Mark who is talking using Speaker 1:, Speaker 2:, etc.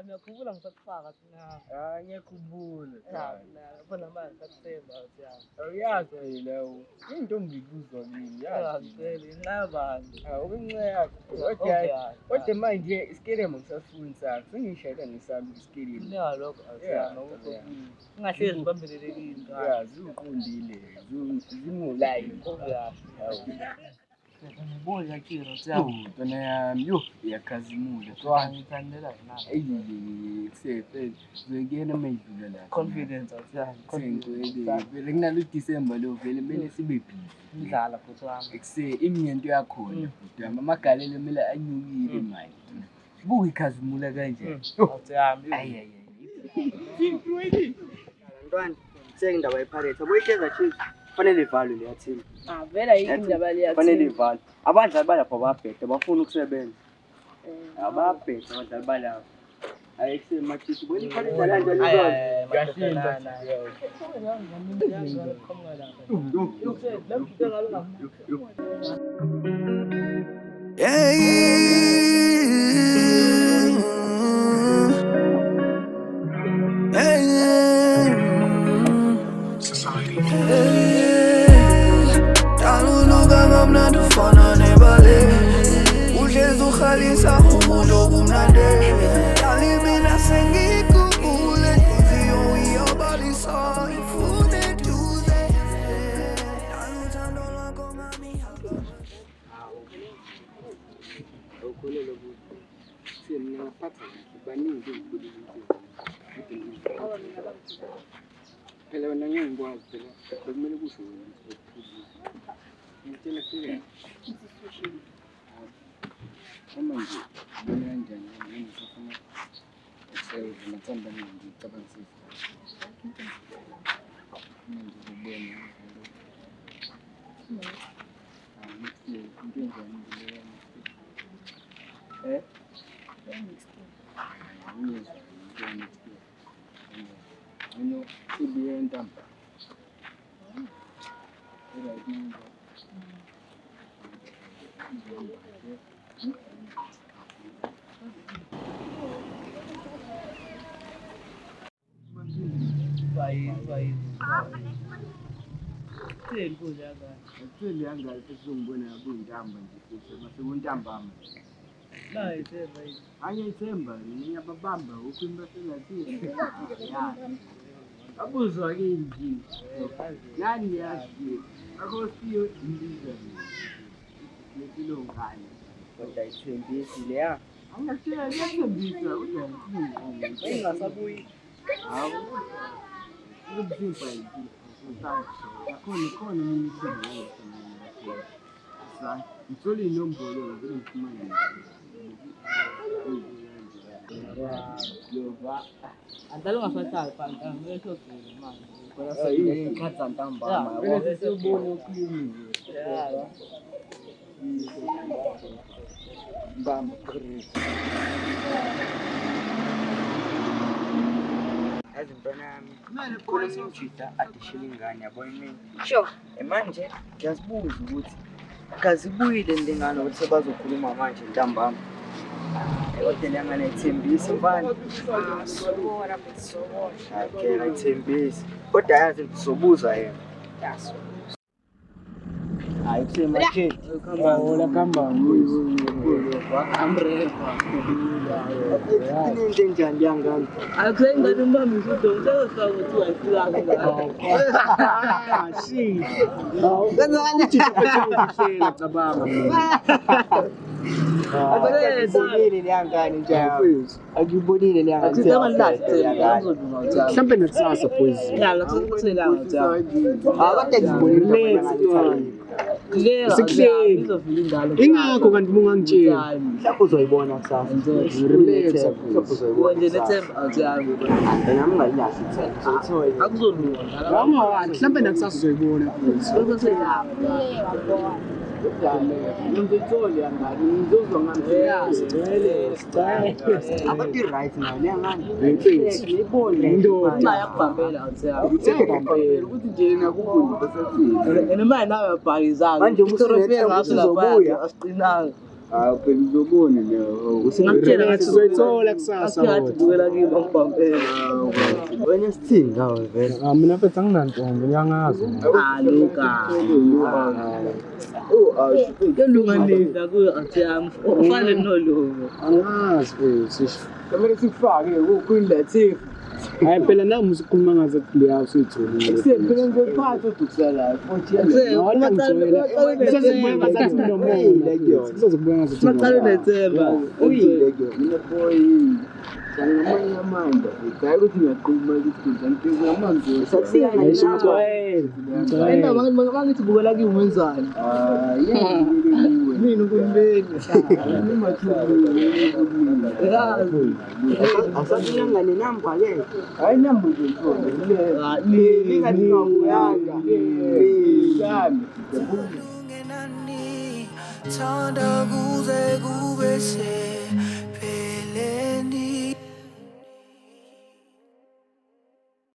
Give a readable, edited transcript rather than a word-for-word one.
Speaker 1: Ngiyakhumbula ngisakufaka thina.
Speaker 2: Ngiyakhumbula.
Speaker 1: Phela manje sakuthemba uthiyami.
Speaker 2: Awuyazi leyo. Intombi ibuzwa kimi. Yazi.
Speaker 1: Ngicela inqabani.
Speaker 2: Ukunceka. Kodwa manje isikelemu ngisafuni sakho. Sengishayela nesami isikelemu.
Speaker 1: Kunika lokho asiyami akukho. Ungahlezi ubambelelekile.
Speaker 2: Yazi uqondile. Zingulayi.
Speaker 1: Ngibona yakira uthiyami.
Speaker 2: Ntwana yami iyakhazimula.
Speaker 1: Ngithandela yona.
Speaker 2: Kusefe ngiyena mayidlula la.
Speaker 1: Confidence uthiyami.
Speaker 2: Confidence. Vele kunalo December lo vele kumele sibe busy.
Speaker 1: Idlala futhi wami.
Speaker 2: Imiyento yakhona futhi amagalelo kumele anyukile manje. Buka ikhazimula kanje.
Speaker 1: Uthiyami.
Speaker 3: Ntwana sekindaba yePirates aboyikeza Chiefs fanele ivalwe leya team.
Speaker 1: Vela yini indaba leya?
Speaker 3: Fanele ivalwe. Abadlali balapha babhede bafuna ukusebenza. Ababhede abadlali balapha. Ayikuse machithi bona iPirates alanja
Speaker 4: Kamnandi ufana nebale uhlezi ukhalisa umuntu okumnandi yalimina sengikhumbule inhliziyo iyabalisa ifune duze uthando lwakho mami
Speaker 2: Awukholelwa ukuthi mina ngaphatha baningi ukubulisa phela wena ngeke ngikwazi phela bekumele kusho ukuthi ngitshela sike manje mina kanjani ngisafuna ukusebenza nathanda mina ngicabangisisa manje ngibona Actually angazi sesizongibona kuyintamba nje futhi mase kuntambama.
Speaker 1: La ithemba yini?
Speaker 2: Angiyithemba ngiyababamba ukhuluma baselathi. Abuzwa ke nje. Nani yazi? Akosiyo imbiza. Lesilo ngani?
Speaker 3: kodwa ithembisi leya.
Speaker 2: Angathela ngiyathembisa uyazi.
Speaker 3: Engasabuyi.
Speaker 2: Hawu. Ubuzimba yini? Khona mina isinto ngithole inombolo ngizofumana
Speaker 1: Lova. Andalo ngasahlala phansi ngisho kuze manje.
Speaker 3: Kodwa sengikhatha ntambama.
Speaker 2: Bese sibone ukhulumile. Bamba Chris.
Speaker 3: Azintwana yami khona umjida adishile ingane yabo yini. Sho, manje ngiyazibuza ukuthi kazibuyile ndingane ukuthi bazokhuluma manje ntambama. Kodwa lengane ithembisa mfana. Sobona sobona. Okay, ayithembisi. Kodwa yazi ngizobuza yena. Yaso. Hayi kusema nje
Speaker 2: Hola kamba
Speaker 1: Amreva.
Speaker 3: into enjani yangani?
Speaker 1: Akuse ngani umbambi usudo usefaka ukuthi wayifika.
Speaker 2: Shi. Kenzani uthishela cabanga.
Speaker 3: Akubonile leyangane njalo. Akubonile leyangane.
Speaker 2: Mhlambe nakusasa boys.
Speaker 1: Ngala kuthela ngathi.
Speaker 3: Akade ngibonile
Speaker 2: Sikuhleli. Ingakho kanti ungangitshela.
Speaker 3: Mhlawumbe uzoyibona kusasa.
Speaker 2: Relax.
Speaker 1: Nje nethemba awuthiyami.
Speaker 3: Nami ngaliyazi ithemba.
Speaker 1: Akuzolunga.
Speaker 2: Ngama mhlambe nakusasa uzoyibona.
Speaker 1: Bese seyama.
Speaker 3: Abati right now, niyangani.
Speaker 1: Imali yakubambela
Speaker 2: ukuthi nje nakubona basafika.
Speaker 1: and imali nawe yabhakizanga.
Speaker 3: Manje
Speaker 1: Usorofika ngaso lapha asiqinanga.
Speaker 2: Phela uzobona leyo.
Speaker 1: Ngakutshela ngathi
Speaker 5: Uzoyithola kusasa
Speaker 1: ngathi dukela kimi ngibambela.
Speaker 3: Wena sithini ngawe vele?
Speaker 5: mina mfethu anginantombi ngiyangazi.
Speaker 1: Luka. Kelunganisa kuyo athi ufane nolungu.
Speaker 5: Angazi mfethu.
Speaker 2: Kumele sikufake kuyilethile.
Speaker 5: Hayi phela nami usikhuluma ngaze kuleya usuyitholile.
Speaker 2: Phela ngizophatha udukusela 40
Speaker 5: Sesibuye ngazathi nomoya. Sizokubuya ngazathi
Speaker 1: Maqale nethemba.
Speaker 2: uyile ke unepoyi sangamanye amanda ngicela ukuthi ngiyaqhuma ukuthi ngizanike amanzi
Speaker 3: Sakusika
Speaker 1: Enda mangithi bukela kimi wenzani? Mina ukumbeni.
Speaker 3: asabiyangane namba ke.
Speaker 2: Hayi namba nje
Speaker 3: Ningakuyanga.
Speaker 4: Ungenani, thanda kuze kube se